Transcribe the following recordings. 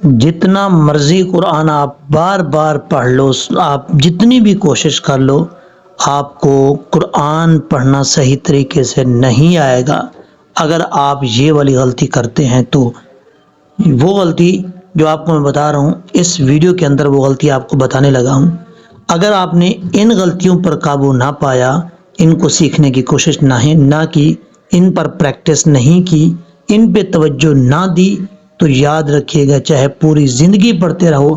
جتنا مرضی قرآن آپ بار بار پڑھ لو، آپ جتنی بھی کوشش کر لو، آپ کو قرآن پڑھنا صحیح طریقے سے نہیں آئے گا اگر آپ یہ والی غلطی کرتے ہیں۔ تو وہ غلطی جو آپ کو میں بتا رہا ہوں اس ویڈیو کے اندر، وہ غلطی آپ کو بتانے لگا ہوں۔ اگر آپ نے ان غلطیوں پر قابو نہ پایا، ان کو سیکھنے کی کوشش نہ کی، ان پر پریکٹس نہیں کی، ان پہ توجہ نہ دی، تو یاد رکھیے گا چاہے پوری زندگی پڑھتے رہو،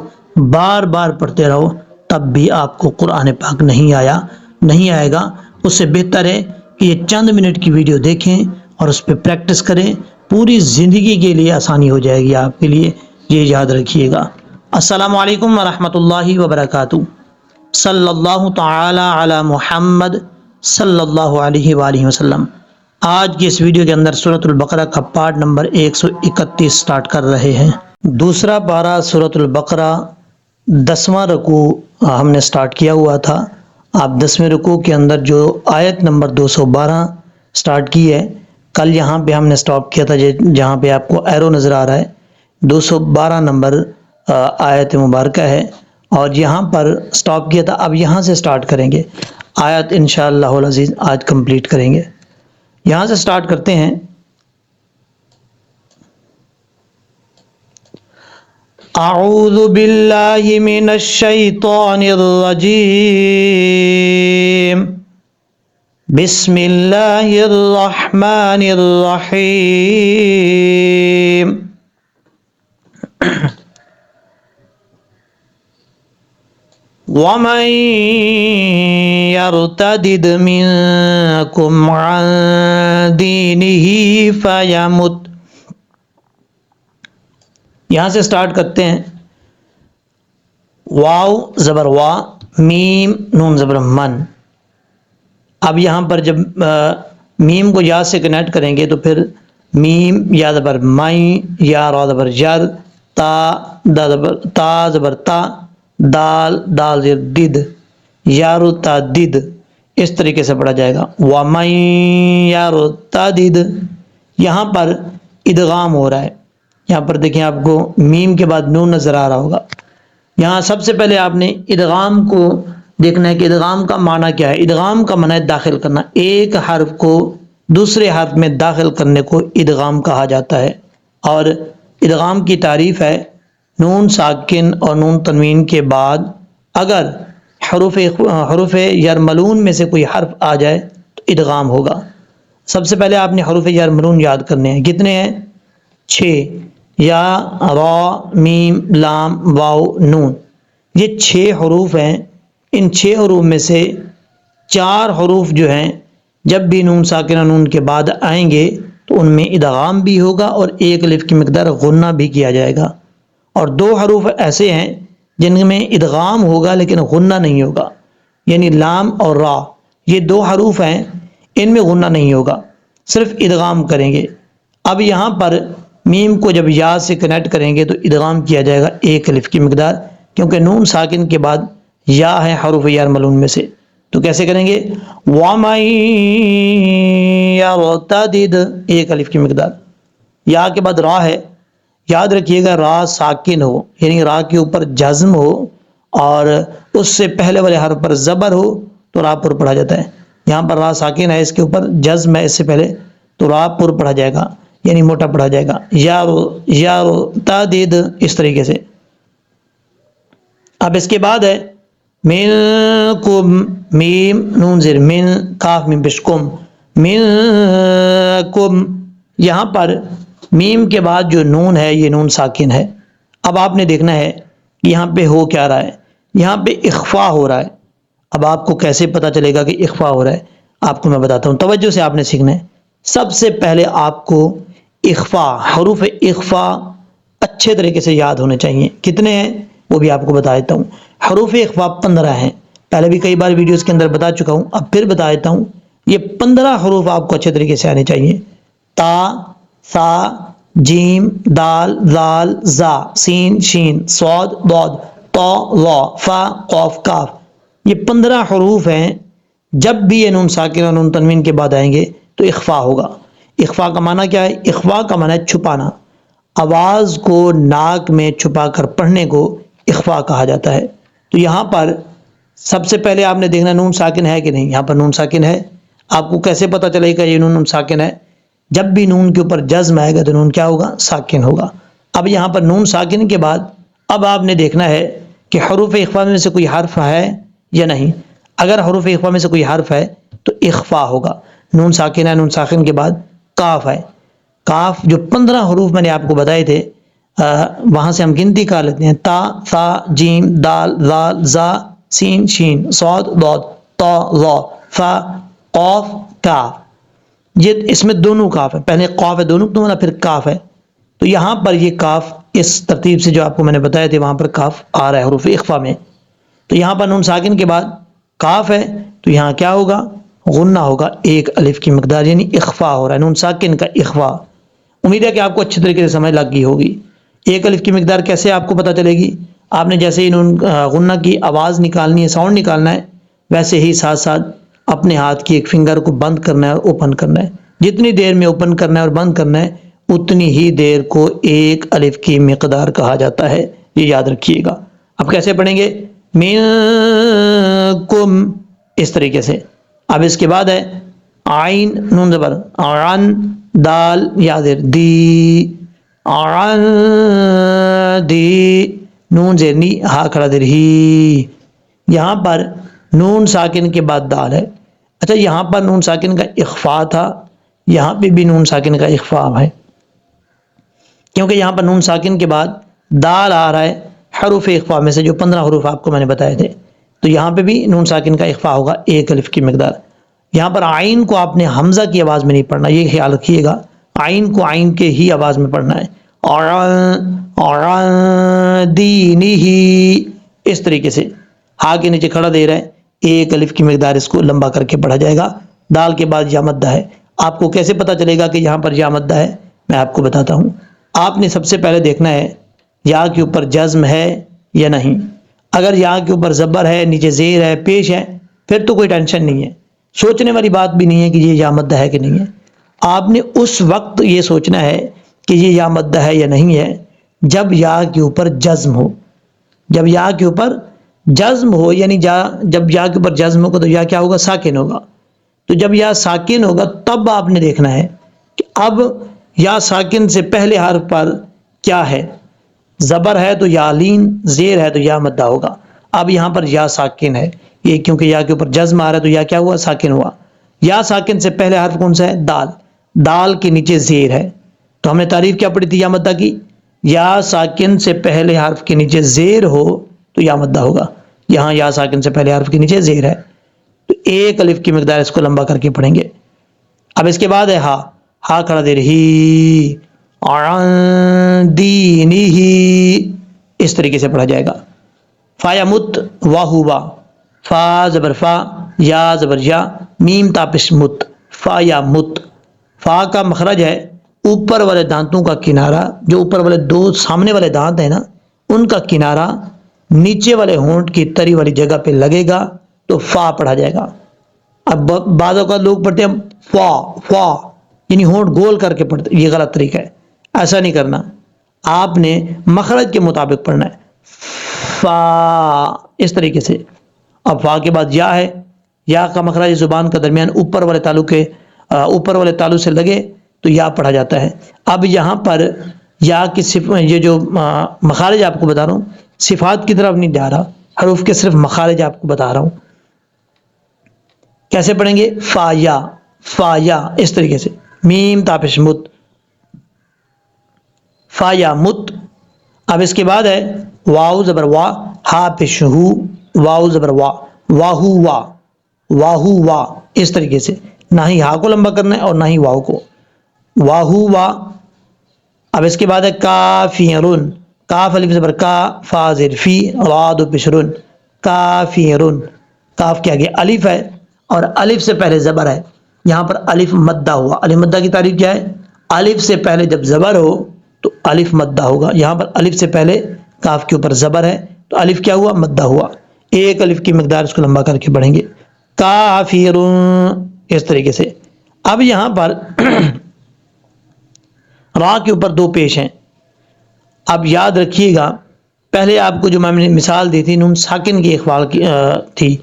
بار بار پڑھتے رہو، تب بھی آپ کو قرآن پاک نہیں آئے گا۔ اس سے بہتر ہے کہ یہ چند منٹ کی ویڈیو دیکھیں اور اس پہ پریکٹس کریں، پوری زندگی کے لیے آسانی ہو جائے گی آپ کے لیے، یہ یاد رکھیے گا۔ السلام علیکم ورحمۃ اللہ وبرکاتہ۔ صلی اللہ تعالی علی محمد صلی اللہ علیہ وآلہ وسلم۔ آج کی اس ویڈیو کے اندر سورۃ البقرہ کا پارٹ نمبر 131 سٹارٹ کر رہے ہیں۔ دوسرا پارہ سورۃ البقرہ 10واں رکوع ہم نے سٹارٹ کیا ہوا تھا۔ آپ 10ویں رکوع کے اندر جو آیت نمبر 212 سٹارٹ کی ہے، کل یہاں پہ ہم نے سٹاپ کیا تھا جہاں پہ آپ کو ایرو نظر آ رہا ہے، 212 نمبر آیت مبارکہ ہے، اور یہاں پر سٹاپ کیا تھا۔ اب یہاں سے سٹارٹ کریں گے آیت انشاءاللہ العزیز، آج کمپلیٹ کریں گے۔ یہاں سے سٹارٹ کرتے ہیں۔ اعوذ باللہ من الشیطان الرجیم، بسم اللہ الرحمن الرحیم۔ وَمَن يَرْتَدِدْ مِنكُمْ عَن دِينِهِ فَيَمُتْ، یہاں سے سٹارٹ کرتے ہیں۔ واو زبر وا، میم نون زبر من۔ اب یہاں پر جب میم کو یا سے کنیکٹ کریں گے تو پھر میم یا زبر مئی، یا را زبر یر، تا زبر تا، دال زبر دد، یارو تا دد، اس طریقے سے پڑھا جائے گا۔ وَمَن يَرْتَدِدْ، یہاں پر ادغام ہو رہا ہے۔ یہاں پر دیکھیں، آپ کو میم کے بعد نون نظر آ رہا ہوگا۔ یہاں سب سے پہلے آپ نے ادغام کو دیکھنا ہے کہ ادغام کا معنی کیا ہے۔ ادغام کا معنی ہے داخل کرنا، ایک حرف کو دوسرے حرف میں داخل کرنے کو ادغام کہا جاتا ہے۔ اور ادغام کی تعریف ہے، نون ساکن اور نون تنوین کے بعد اگر حروف یرملون میں سے کوئی حرف آ جائے تو ادغام ہوگا۔ سب سے پہلے آپ نے حروف یرملون یاد کرنے ہیں۔ کتنے ہیں؟ 6، یا، را، میم، لام، واو، نون۔ یہ 6 حروف ہیں۔ ان 6 حروف میں سے 4 حروف جو ہیں جب بھی نون ساکنہ نون کے بعد آئیں گے تو ان میں ادغام بھی ہوگا اور ایک الف کی مقدار غنہ بھی کیا جائے گا، اور 2 حروف ایسے ہیں جن میں ادغام ہوگا لیکن غنہ نہیں ہوگا، یعنی لام اور را، یہ 2 حروف ہیں، ان میں غنہ نہیں ہوگا، صرف ادغام کریں گے۔ اب یہاں پر میم کو جب یا سے کنیکٹ کریں گے تو ادغام کیا جائے گا ایک الف کی مقدار، کیونکہ نون ساکن کے بعد یا ہے حروف یرملون میں سے۔ تو کیسے کریں گے؟ وَمَن يَرْتَدِدْ، ایک الف کی مقدار۔ یا کے بعد را ہے، یاد رکھیے گا را ساکن ہو، یعنی را کے اوپر جزم ہو اور اس سے پہلے والے حرف پر زبر ہو تو را پر پڑھا جاتا ہے۔ یہاں پر را ساکن ہے، اس کے اوپر جزم ہے اس سے پہلے، تو را پر پڑھا جائے گا، یعنی موٹا پڑھا جائے گا، یا تادید، اس طریقے سے۔ اب اس کے بعد ہے منکم، میم نون زیر، من، کاف میم پیش، کم، منکم۔ یہاں پر میم کے بعد جو نون ہے یہ نون ساکن ہے۔ اب آپ نے دیکھنا ہے یہاں پہ ہو کیا رہا ہے، یہاں پہ اخفا ہو رہا ہے۔ اب آپ کو کیسے پتا چلے گا کہ اخفا ہو رہا ہے، آپ کو میں بتاتا ہوں، توجہ سے آپ نے سیکھنا ہے۔ سب سے پہلے آپ کو اخفا، حروف اخفا اچھے طریقے سے یاد ہونے چاہیے۔ کتنے ہیں وہ بھی آپ کو بتا دیتا ہوں۔ حروف اخفا 15 ہیں، پہلے بھی کئی بار ویڈیوز کے اندر بتا چکا ہوں، اب پھر بتا دیتا ہوں۔ یہ 15 حروف آپ کو اچھے طریقے سے آنے چاہیے۔ تا، ثا، جیم، دال، ذال، زا، سین، شین، صاد، ضاد، طا، ظا، فا، قاف، کاف۔ یہ 15 حروف ہیں، جب بھی یہ نون ساکن اور نون تنوین کے بعد آئیں گے تو اخفا ہوگا۔ اخفا کا معنی کیا ہے؟ اخفا کا معنی ہے چھپانا۔ آواز کو ناک میں چھپا کر پڑھنے کو اخفا کہا جاتا ہے۔ تو یہاں پر سب سے پہلے آپ نے دیکھنا نون ساکن ہے کہ نہیں، یہاں پر نون ساکن ہے۔ آپ کو کیسے پتہ چلے گا یہ نون ساکن ہے؟ جب بھی نون کے اوپر جزم آئے گا تو نون کیا ہوگا؟ ساکن ہوگا۔ اب یہاں پر نون ساکن کے بعد اب آپ نے دیکھنا ہے کہ حروف اخفا میں سے کوئی حرف ہے یا نہیں۔ اگر حروف اخفا میں سے کوئی حرف ہے تو اخفا ہوگا۔ نون ساکن ہے، نون ساکن کے بعد کاف ہے۔ کاف جو 15 حروف میں نے آپ کو بتائے تھے، وہاں سے ہم گنتی کر لیتے ہیں: تا، ثا، جیم، دال، ذال، زا، سین، شین، صاد، ضاد، طا، ظا، فا، قاف، کاف۔ یہ اس میں دونوں کاف ہے، پہلے قاف ہے دونوں والا، پھر کاف ہے۔ تو یہاں پر یہ کاف اس ترتیب سے جو آپ کو میں نے بتایا تھے وہاں پر کاف آ رہا ہے حروف اخفا میں۔ تو یہاں پر نون ساکن کے بعد کاف ہے تو یہاں کیا ہوگا؟ غنہ ہوگا، ایک الف کی مقدار، یعنی اخفا ہو رہا ہے، نون ساکن کا اخفا۔ امید ہے کہ آپ کو اچھی طریقے سے سمجھ لگ گئی ہوگی۔ ایک الف کی مقدار کیسے آپ کو پتہ چلے گی؟ آپ نے جیسے ہی نون غنہ کی آواز نکالنی ہے، ساؤنڈ نکالنا ہے، ویسے ہی ساتھ ساتھ اپنے ہاتھ کی ایک فنگر کو بند کرنا ہے اور اوپن کرنا ہے۔ جتنی دیر میں اوپن کرنا ہے اور بند کرنا ہے اتنی ہی دیر کو ایک الف کی مقدار کہا جاتا ہے، یہ یاد رکھیے گا۔ اب کیسے پڑھیں گے؟ منکم، اس طریقے سے۔ اب اس کے بعد ہے عین نون زبر، عن، دال یا زیر، دی، عن دی، نون زیر نی، ہا کھڑا زیر ہی۔ یہاں پر نون ساکن کے بعد دال ہے۔ اچھا یہاں پر نون ساکن کا اخفا تھا، یہاں پہ بھی نون ساکن کا اخفا ہے، کیونکہ یہاں پر نون ساکن کے بعد دال آ رہا ہے حروف اخفا میں سے، جو 15 حروف آپ کو میں نے بتائے تھے۔ تو یہاں پہ بھی نون ساکن کا اخفا ہوگا، ایک الف کی مقدار۔ یہاں پر عین کو آپ نے حمزہ کی آواز میں نہیں پڑھنا، یہ خیال رکھیے گا، عین کو عین کے ہی آواز میں پڑھنا ہے۔ اور دینی ہی، اس طریقے سے ہا کے نیچے کھڑا دے رہا ہے، ایک الف کی مقدار اس کو لمبا کر کے پڑھا جائے گا۔ دال کے بعد یا مدہ ہے۔ آپ کو کیسے پتہ چلے گا کہ یہاں پر یا مدہ ہے؟ میں آپ کو بتاتا ہوں۔ آپ نے سب سے پہلے دیکھنا ہے یا کے اوپر جزم ہے یا نہیں۔ اگر یا کے اوپر زبر ہے، نیچے زیر ہے، پیش ہے، پھر تو کوئی ٹینشن نہیں ہے، سوچنے والی بات بھی نہیں ہے کہ یہ یا مدہ ہے کہ نہیں ہے۔ آپ نے اس وقت یہ سوچنا ہے کہ یہ یا مدہ ہے یا نہیں ہے جب یا کے اوپر جزم ہو۔ جب یا کے اوپر جزم ہو، یعنی جب یا کے اوپر جزم ہوگا تو یا کیا ہوگا؟ ساکن ہوگا۔ تو جب یا ساکن ہوگا تب آپ نے دیکھنا ہے کہ اب یا ساکن سے پہلے حرف پر کیا ہے۔ زبر ہے تو یا لین، زیر ہے تو یا مدہ ہوگا۔ اب یہاں پر یا ساکن ہے، یہ کیونکہ یا کے اوپر جزم آ رہا ہے تو یا کیا ہوا؟ ساکن ہوا۔ یا ساکن سے پہلے حرف کون سا ہے؟ دال۔ دال کے نیچے زیر ہے، تو ہم نے تعریف کیا پڑھی تھی یا مدہ کی؟ یا ساکن سے پہلے حرف کے نیچے زیر ہو تو یا مدہ ہوگا۔ یہاں یا ساکن سے پہلے حرف کے نیچے زیر ہے تو ایک الف کی مقدار اس کو لمبا کر کے پڑھیں گے۔ اب اس کے بعد ہے ہا، ہا کھڑا دیر ہی، عن دینہ، اس طریقے سے پڑھا جائے گا۔ فا یا مت، واہو وا، فا زبر فا، یا زبر یا، میم تاپش مت، فا یا مت۔ فا کا مخرج ہے اوپر والے دانتوں کا کنارہ، جو اوپر والے دو سامنے والے دانت ہیں نا، ان کا کنارہ نیچے والے ہونٹ کی تری والی جگہ پہ لگے گا تو فا پڑھا جائے گا۔ اب بعض اوقات لوگ پڑھتے ہیں فا فا، یعنی ہونٹ گول کر کے پڑھتے، یہ غلط طریقہ ہے، ایسا نہیں کرنا۔ آپ نے مخرج کے مطابق پڑھنا ہے، فا، اس طریقے سے۔ اب فا کے بعد یا ہے، یا کا مخرج زبان کا درمیان اوپر والے تالو سے لگے تو یا پڑھا جاتا ہے۔ اب یہاں پر یا کی یہ جو مخارج آپ کو بتا رہا ہوں، صفات کی طرف نہیں جا رہا، حروف کے صرف مخارج آپ کو بتا رہا ہوں۔ کیسے پڑھیں گے؟ فا یا، اس طریقے سے، میم تاپش مت، فا یا مت۔ اب اس کے بعد ہے واو زبر وا، ہا پیش ہو، واو زبر وا، واہو وا، واہو وا، اس طریقے سے، نہ ہی ہا کو لمبا کرنا ہے اور نہ ہی واو کو، واہو وا۔ اب اس کے بعد ہے کافیرن، کاف الف زبر کا، فا زیر فی، راد پیشرن، کافیرن۔ کاف کے آگے الف ہے اور الف سے پہلے زبر ہے، یہاں پر الف مدہ ہوا۔ الف مدہ کی تعریف کیا ہے؟ الف سے پہلے جب زبر ہو تو الف مدہ ہوگا۔ یہاں پر الف سے پہلے کاف کے اوپر زبر ہے تو الف کیا ہوا؟ مدہ ہوا۔ ایک الف کی مقدار اس کو لمبا کر کے پڑھیں گے، کافرون، اس طریقے سے۔ اب یہاں پر را کے اوپر دو پیش ہیں، اب یاد رکھیے گا، پہلے آپ کو جو میں نے مثال دی تھی نون ساکن کی اخفاء کی تھی،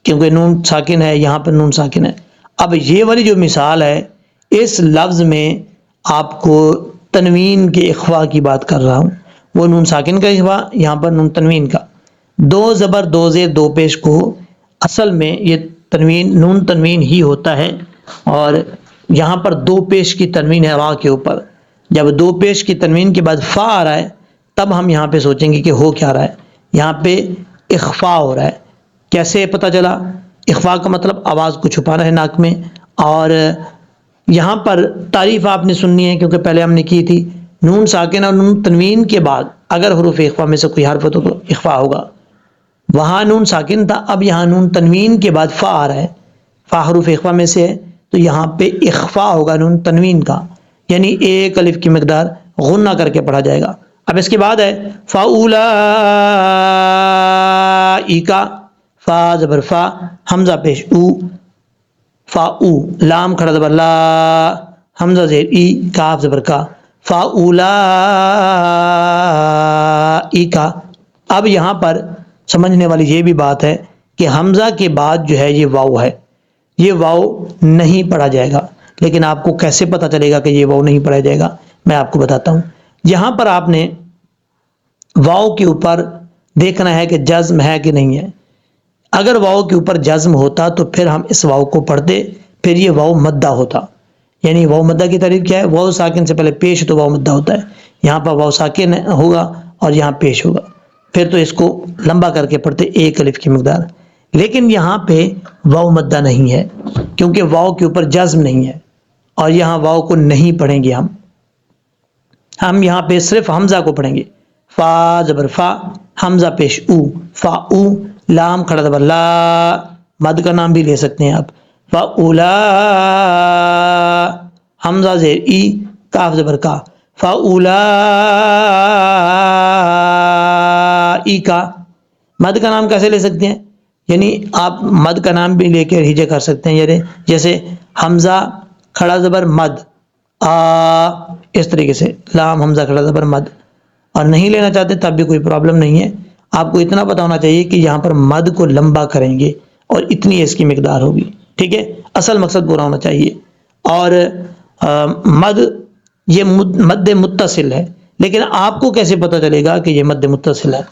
کیونکہ نون ساکن ہے، یہاں پر نون ساکن ہے۔ اب یہ والی جو مثال ہے، اس لفظ میں آپ کو تنوین کے اخفاء کی بات کر رہا ہوں، وہ نون ساکن کا اخفاء، یہاں پر نون تنوین کا۔ دو زبر دو زیر دو پیش کو اصل میں یہ تنوین نون تنوین ہی ہوتا ہے، اور یہاں پر دو پیش کی تنوین ہے را کے اوپر۔ جب دو پیش کی تنوین کے بعد فا آ رہا ہے تب ہم یہاں پہ سوچیں گے کہ ہو کیا رہا ہے، یہاں پہ اخفاء ہو رہا ہے۔ کیسے پتہ چلا؟ اخفاء کا مطلب آواز کو چھپانا ہے ناک میں، اور یہاں پر تعریف آپ نے سننی ہے کیونکہ پہلے ہم نے کی تھی، نون ساکن اور نون تنوین کے بعد اگر حروف اخفاء میں سے کوئی حرف ہو تو اخفاء ہوگا۔ وہاں نون ساکن تھا، اب یہاں نون تنوین کے بعد فا آ رہا ہے، فا حروف اخفاء میں سے ہے، تو یہاں پہ اخفاء ہوگا نون تنوین کا، یعنی ایک الف کی مقدار غنہ کر کے پڑھا جائے گا۔ اب اس کے بعد ہے فَأُولَٰئِکَ، فا زبر فا، حمزہ پیش او، فا او، لام کھڑا زبر لا، حمزہ زیر ای، کاف زبر کا، فَأُولَٰئِکَ۔ اب یہاں پر سمجھنے والی یہ بھی بات ہے کہ حمزہ کے بعد جو ہے یہ واو ہے، یہ واو نہیں پڑھا جائے گا، لیکن آپ کو کیسے پتہ چلے گا کہ یہ واو نہیں پڑھا جائے گا؟ میں آپ کو بتاتا ہوں۔ یہاں پر آپ نے واو کے اوپر دیکھنا ہے کہ جزم ہے کہ نہیں ہے۔ اگر واو کے اوپر جزم ہوتا تو پھر ہم اس واو کو پڑھتے، پھر یہ واو مدہ ہوتا۔ یعنی واو مدہ کی تعریف کیا ہے؟ واو ساکن سے پہلے پیش تو واو مدہ ہوتا ہے، یہاں پر واو ساکن ہوگا اور یہاں پیش ہوگا، پھر تو اس کو لمبا کر کے پڑھتے ایک الف کی مقدار۔ لیکن یہاں پہ واو مدہ نہیں ہے کیونکہ واو کے اوپر جزم نہیں ہے، اور یہاں واو کو نہیں پڑھیں گے ہم یہاں پہ صرف حمزہ کو پڑھیں گے۔ فا زبر فا، حمزہ پیش او، فا او، لام کھڑا زبر لا، مد کا نام بھی لے سکتے ہیں آپ، فا اولا، حمزہ زیر ای، کاف زبر کا، فا اولا ای کا۔ مد کا نام کیسے لے سکتے ہیں؟ یعنی آپ مد کا نام بھی لے کے ہجے کر سکتے ہیں، یعنی جیسے حمزہ کھڑا زبر مد آ، اس طریقے سے لام حمزہ کھڑا زبر مد، اور نہیں لینا چاہتے تب بھی کوئی پرابلم نہیں ہے۔ آپ کو اتنا پتہ ہونا چاہیے کہ یہاں پر مد کو لمبا کریں گے اور اتنی اس کی مقدار ہوگی، ٹھیک ہے؟ اصل مقصد پورا ہونا چاہیے۔ اور مد یہ مد متصل ہے، لیکن آپ کو کیسے پتہ چلے گا کہ یہ مد متصل ہے؟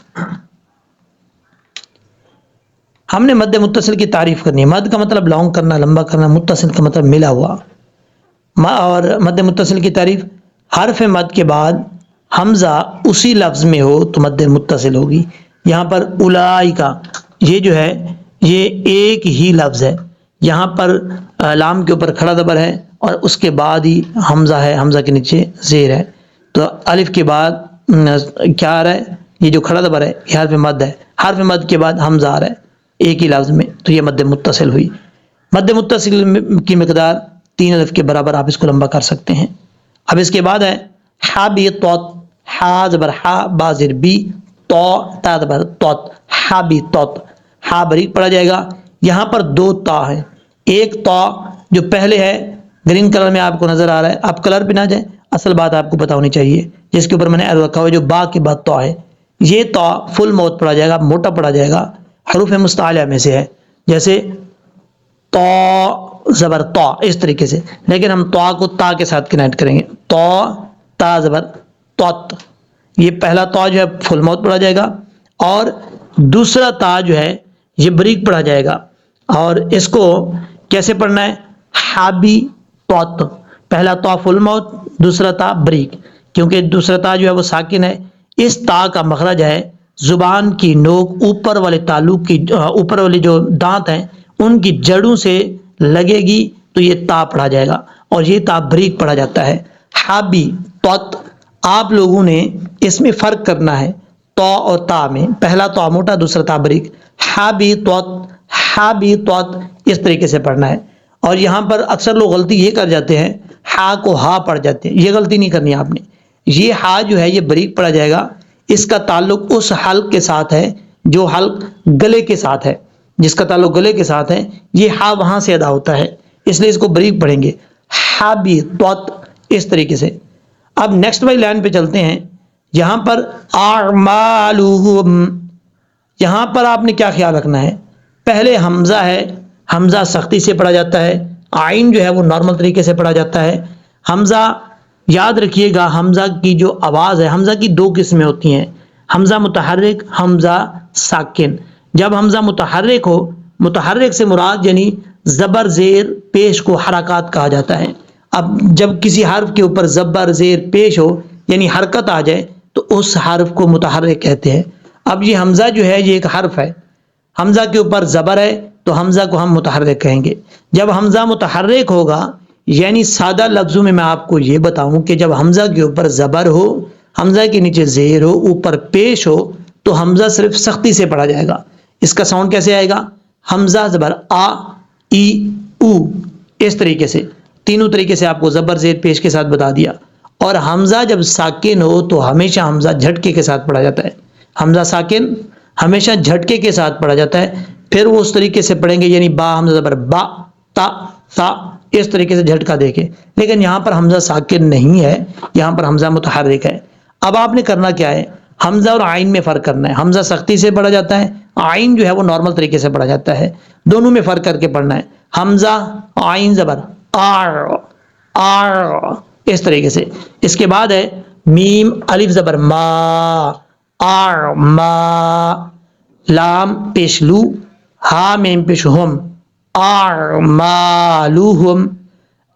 ہم نے مد متصل کی تعریف کرنی ہے۔ مد کا مطلب لانگ کرنا، لمبا کرنا، متصل کا مطلب ملا ہوا۔ اور مد متصل کی تعریف، حرف مد کے بعد حمزہ اسی لفظ میں ہو تو مد متصل ہوگی۔ یہاں پر اولائکا، یہ جو ہے یہ ایک ہی لفظ ہے، یہاں پر لام کے اوپر کھڑا زبر ہے اور اس کے بعد ہی حمزہ ہے، حمزہ کے نیچے زیر ہے، تو الف کے بعد کیا آ رہا ہے؟ یہ جو کھڑا زبر ہے یہ حرف مد ہے، حرف مد کے بعد حمزہ آ رہا ہے ایک ہی لفظ میں، تو یہ مد متصل ہوئی۔ مد متصل کی مقدار 3 الف کے برابر آپ اس کو لمبا کر سکتے ہیں۔ اب اس کے بعد ہے حابطۃ، حا زبر حا، با زیر بی، تو تا زبر توت، حابطۃ، حا بریک پڑھا جائے گا۔ یہاں پر 2 تا ہیں، ایک تا جو پہلے ہے گرین کلر میں آپ کو نظر آ رہا ہے، آپ کلر پہ نہ جائیں، اصل بات آپ کو پتہ ہونی چاہیے جس کے اوپر میں نے ایرو رکھا ہوا ہے، جو با کے بعد تا ہے، یہ تا فل موت پڑھا جائے گا، موٹا پڑھا جائے گا، حروف مستعلیہ میں سے ہے، جیسے تو زبر تو، اس طریقے سے، لیکن ہم تو کو تا کے ساتھ کنیکٹ کریں گے، تو تا زبر توت، یہ پہلا تو جو ہے فل موت پڑھا جائے گا، اور دوسرا تا جو ہے یہ بریک پڑھا جائے گا۔ اور اس کو کیسے پڑھنا ہے؟ حابی توت، پہلا تو فل موت، دوسرا تا بریک، کیونکہ دوسرا تا جو ہے وہ ساکن ہے، اس تا کا مخرج ہے زبان کی نوک اوپر والے تعلق کی، اوپر والے جو دانت ہیں ان کی جڑوں سے لگے گی تو یہ تا پڑھا جائے گا، اور یہ تا بریک پڑھا جاتا ہے۔ حابی توت، آپ لوگوں نے اس میں فرق کرنا ہے تو اور تا میں، پہلا تو موٹا، دوسرا تا بریک، حابی توت، حابی توت، اس طریقے سے پڑھنا ہے۔ اور یہاں پر اکثر لوگ غلطی یہ کر جاتے ہیں، ہا کو ہا پڑھ جاتے ہیں، یہ غلطی نہیں کرنی آپ نے، یہ ہا جو ہے یہ بریک پڑھا جائے گا، اس کا تعلق اس حلق کے ساتھ ہے جو حلق گلے کے ساتھ ہے، جس کا تعلق گلے کے ساتھ ہے، یہ ہا وہاں سے ادا ہوتا ہے، اس لیے اس کو بریک پڑھیں گے، حابی توت، اس طریقے سے۔ اب نیکسٹ والی لائن پہ چلتے ہیں، یہاں پر اعمالہم، یہاں پر آپ نے کیا خیال رکھنا ہے، پہلے حمزہ ہے، حمزہ سختی سے پڑھا جاتا ہے، آئین جو ہے وہ نارمل طریقے سے پڑھا جاتا ہے۔ حمزہ یاد رکھیے گا، حمزہ کی جو آواز ہے، حمزہ کی دو قسمیں ہوتی ہیں، حمزہ متحرک، حمزہ ساکن۔ جب حمزہ متحرک ہو، متحرک سے مراد یعنی زبر زیر پیش کو حرکات کہا جاتا ہے۔ اب جب کسی حرف کے اوپر زبر زیر پیش ہو یعنی حرکت آ جائے تو اس حرف کو متحرک کہتے ہیں۔ اب یہ حمزہ جو ہے یہ ایک حرف ہے، حمزہ کے اوپر زبر ہے تو حمزہ کو ہم متحرک کہیں گے۔ جب حمزہ متحرک ہوگا یعنی سادہ لفظوں میں آپ کو یہ بتاؤں کہ جب حمزہ کے اوپر زبر ہو، حمزہ کے نیچے زیر ہو، اوپر پیش ہو، تو حمزہ صرف سختی سے پڑھا جائے گا۔ اس کا ساؤنڈ کیسے آئے گا؟ حمزہ زبر آ، ای، او، اس طریقے سے تینوں طریقے سے آپ کو زبر زیر پیش کے ساتھ بتا دیا۔ اور حمزہ جب ساکن ہو تو ہمیشہ حمزہ جھٹکے کے ساتھ پڑھا جاتا ہے۔ حمزہ ساکن ہمیشہ جھٹکے کے ساتھ پڑھا جاتا ہے، پھر وہ اس طریقے سے پڑھیں گے یعنی با حمزہ زبر با، تا، تا، اس طریقے سے جھٹکا دے کے۔ لیکن یہاں پر حمزہ ساکن نہیں ہے، یہاں پر حمزہ متحرک ہے۔ اب آپ نے کرنا کیا ہے، حمزہ اور آئین میں فرق کرنا ہے۔ حمزہ سختی سے پڑھا جاتا ہے، آئین جو ہے وہ نارمل طریقے سے پڑھا جاتا ہے، دونوں میں فرق کر کے پڑھنا ہے۔ حمزہ آئین زبر آر، آر، اس طریقے سے۔ اس کے بعد ہے میم الف زبر ما، آر ما، لام پیش لو، ہا میم پیش ہم، آر ما لو ہم۔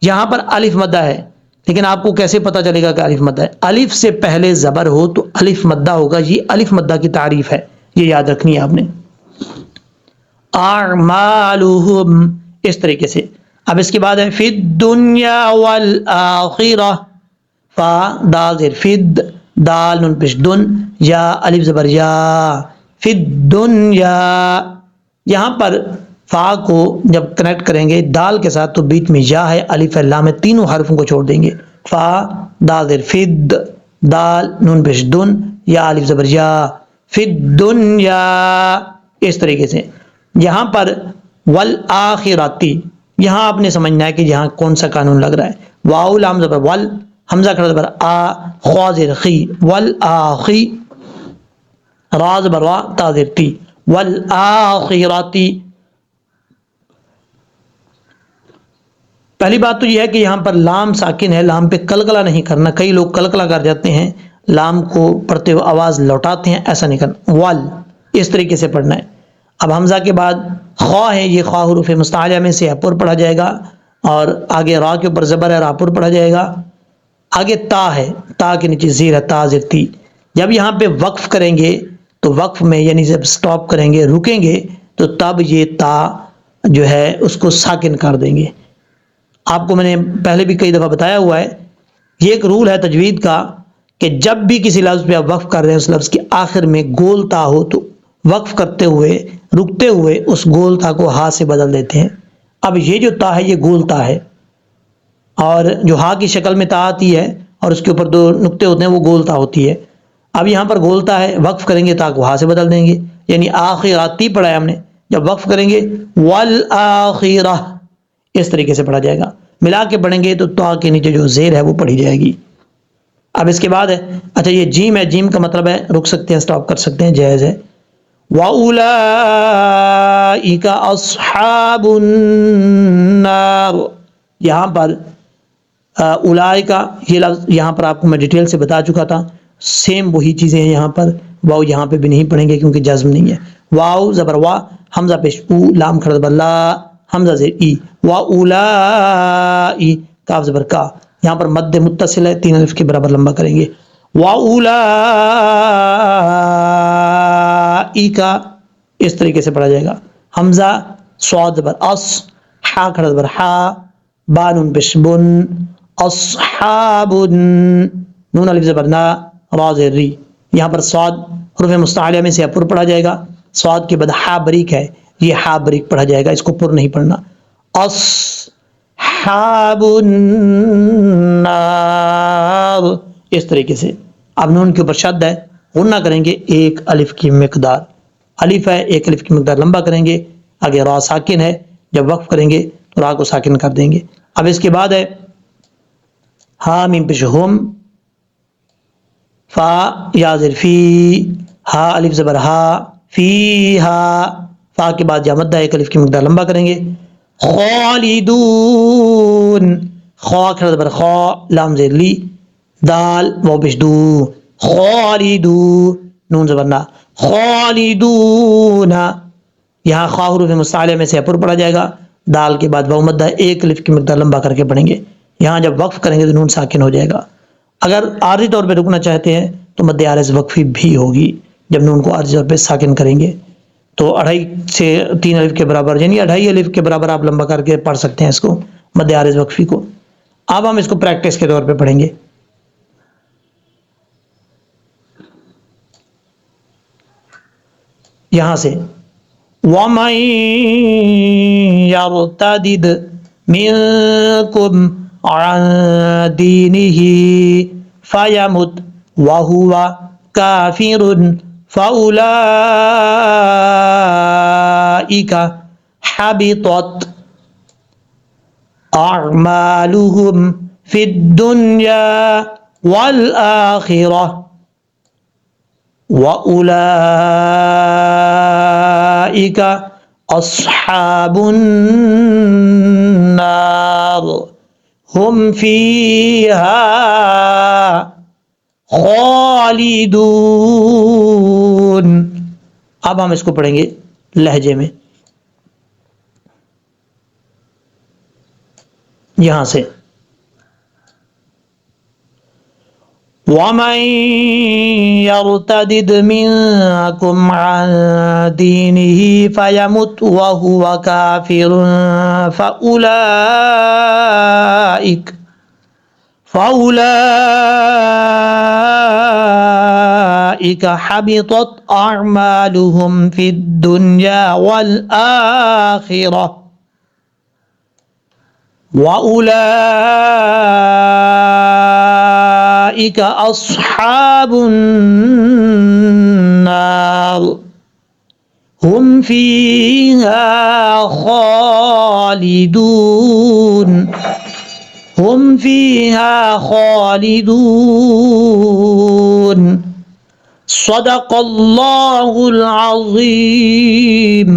یہاں پر الف مدہ ہے، لیکن آپ کو کیسے پتا چلے گا کہ الف مدہ ہے؟ الف سے پہلے زبر ہو تو الف مدہ ہوگا، یہ الف مدہ کی تعریف ہے، یہ یاد رکھنی ہے آپ نے۔ اعمالہم، اس طریقے سے۔ اب اس کے بعد ہے فی الدنیا والآخرہ، فا دال زیر فد، دال نون پیش دن، یا الف زبر یا، فی الدنیا۔ یہاں پر فا کو جب کنیکٹ کریں گے دال کے ساتھ تو بیچ میں یا ہے، الف ہے، لام ہے، تینوں حرفوں کو چھوڑ دیں گے۔ فا دال زیر فد، دال نون پیش دن، یا الف زبر یا، فی الدنیا، اس طریقے سے۔ یہاں پر والآخراتی، یہاں آپ نے سمجھنا ہے کہ یہاں کون سا قانون لگ رہا ہے۔ واو لام زبر ول، حمزہ کھڑا زبر آ، خوا زیر خی، والآخی، را زبر وا، تا زیر تی، والآخراتی۔ پہلی بات تو یہ ہے کہ یہاں پر لام ساکن ہے، لام پہ قلقلہ نہیں کرنا۔ کئی لوگ قلقلہ کر جاتے ہیں، لام کو پڑھتے ہوئے آواز لوٹاتے ہیں، ایسا نہیں کرنا۔ وال، اس طریقے سے پڑھنا ہے۔ اب حمزہ کے بعد خواہ ہے، یہ خواہ حروف مستعلیہ میں سے پر پڑھا جائے گا، اور آگے را کے اوپر زبر ہے، را پر پڑھا جائے گا۔ آگے تا ہے، تا کے نیچے زیر ہے، تا زیر تی۔ جب یہاں پہ وقف کریں گے تو وقف میں یعنی جب سٹاپ کریں گے، رکیں گے، تو تب یہ تا جو ہے اس کو ساکن کر دیں گے۔ آپ کو میں نے پہلے بھی کئی دفعہ بتایا ہوا ہے، یہ ایک رول ہے تجوید کا کہ جب بھی کسی لفظ پہ آپ وقف کر رہے ہیں، اس لفظ کے آخر میں گول تا ہو تو وقف کرتے ہوئے، رکتے ہوئے اس گول تا کو ہا سے بدل دیتے ہیں۔ اب یہ جو تا ہے یہ گول تا ہے، اور جو ہا کی شکل میں تا آتی ہے اور اس کے اوپر دو نقطے ہوتے ہیں وہ گول تا ہوتی ہے۔ اب یہاں پر گول تا ہے، وقف کریں گے تا کو ہا سے بدل دیں گے، یعنی آخراتی پڑھا ہے ہم نے، جب وقف کریں گے والآخرہ، اس طریقے سے پڑھا جائے گا۔ ملا کے پڑھیں گے تو تا کے نیچے جو زیر ہے وہ پڑھی جائے گی۔ اب اس کے بعد ہے، اچھا یہ جیم ہے، جیم کا مطلب ہے رک سکتے ہیں، سٹاپ کر سکتے ہیں، جائز ہے۔ وَأُولَئِكَ أَصْحَابُ النَّارِ، یہاں پر اولئک، یہ لفظ یہاں پر آپ کو میں ڈیٹیل سے بتا چکا تھا، سیم وہی چیزیں ہیں یہاں پر۔ واؤ یہاں پہ بھی نہیں پڑھیں گے کیونکہ جزم نہیں ہے۔ واؤ زبر وا، حمزہ پیش او، لام کھڑا زبر لا، حمزہ زیر ای، وَأُولَئِ، کاف زبر کا، یہاں پر مد متصل ہے، تین الف کے برابر لمبا کریں گے۔ وَأُولَئِکَ، اس طریقے سے پڑھا جائے گا۔ حمزہ صاد زبر اص، حا کھڑا زبر حا، با نون پیش بن، اصحاب، نون الف زبر نا، را زیر ری۔ یہاں پر صاد حروف مستعلیہ میں سے پر پڑھا جائے گا، صاد کے بعد ہا بریک ہے، یہ ہا بریک پڑھا جائے گا، اس کو پر نہیں پڑھنا۔ اصحاب النار، اس طریقے سے۔ اب نون کے اوپر شد ہے، غنہ کریں گے ایک الف کی مقدار، الف ہے ایک الف کی مقدار لمبا کریں گے، آگے را ساکن ہے، جب وقف کریں گے تو را کو ساکن کر دیں گے۔ اب اس کے بعد ہے ہا میم پیش ہم، فا یا زیر فی، ہا الف زبر ہا، فی ہا، فا کے بعد یا مدہ ایک الف کی مقدار لمبا کریں گے. خالدون، خا کھڑا زبر خا، لام زیر لی، دال واو پیش دو، خالدو، نون زبر نا، خالدون. یہاں خا حروف مستعلیہ میں سے پر پڑا جائے گا، دال کے بعد واو مدہ ایک الف کی مقدار لمبا کر کے پڑھیں گے. یہاں جب وقف کریں گے تو نون ساکن ہو جائے گا. اگر عارضی طور پہ رکنا چاہتے ہیں تو مد عارض وقفی بھی ہوگی. جب نون کو عارضی طور پہ ساکن کریں گے تو 2.5 سے 3 الف کے برابر، یعنی 2.5 الف کے برابر آپ لمبا کر کے پڑھ سکتے ہیں اس کو، مد عارض وقفی کو. اب ہم اس کو پریکٹس کے طور پہ پڑھیں گے. یہاں سے وَمَن يَرْتَدِدْ مِنكُمْ عَن دِينِهِ فَيَمُتْ وَهُوَ كَافِرٌ فَأُولَئِكَ حَبِطَتْ أَعْمَالُهُمْ فِي الدُّنْيَا وَالْآخِرَةِ وَأُولَئِكَ أَصْحَابُ النَّارِ هُمْ فِيهَا خالدون. اب ہم اس کو پڑھیں گے لہجے میں. یہاں سے وَمَن يَرْتَدِدْ مِنكُمْ عَن دِينِهِ فَيَمُتْ وَهُوَ كَافِرٌ فَأُولَئِكَ حَبِطَتْ أَعْمَالُهُمْ فِي الدُّنْيَا وَالْآخِرَةِ وَأُولَئِكَ أَصْحَابُ النَّارِ هُمْ فِيهَا خَالِدُونَ. هُمْ فِيهَا خَالِدُونَ. صدق اللہ العظیم.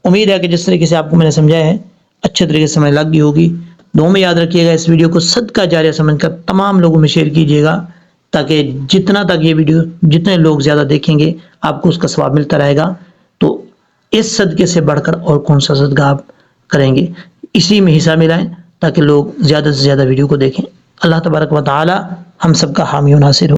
امید ہے کہ جس طریقے سے آپ کو میں نے سمجھایا ہے اچھے طریقے سے سمجھ لگ گئی ہوگی. دعا میں یاد رکھیے گا اس ویڈیو کو صدقہ جاریہ سمجھ کر تمام لوگوں میں شیئر کیجیے گا، تاکہ جتنا تک یہ ویڈیو جتنے لوگ زیادہ دیکھیں گے آپ کو اس کا ثواب ملتا رہے گا. تو اس صدقے سے بڑھ کر اور کون سا صدقہ آپ کریں گے، اسی میں حصہ ملائیں تاکہ لوگ زیادہ سے زیادہ ویڈیو کو دیکھیں. اللہ تبارک و تعالی ہم سب کا حامی و ناصر ہو.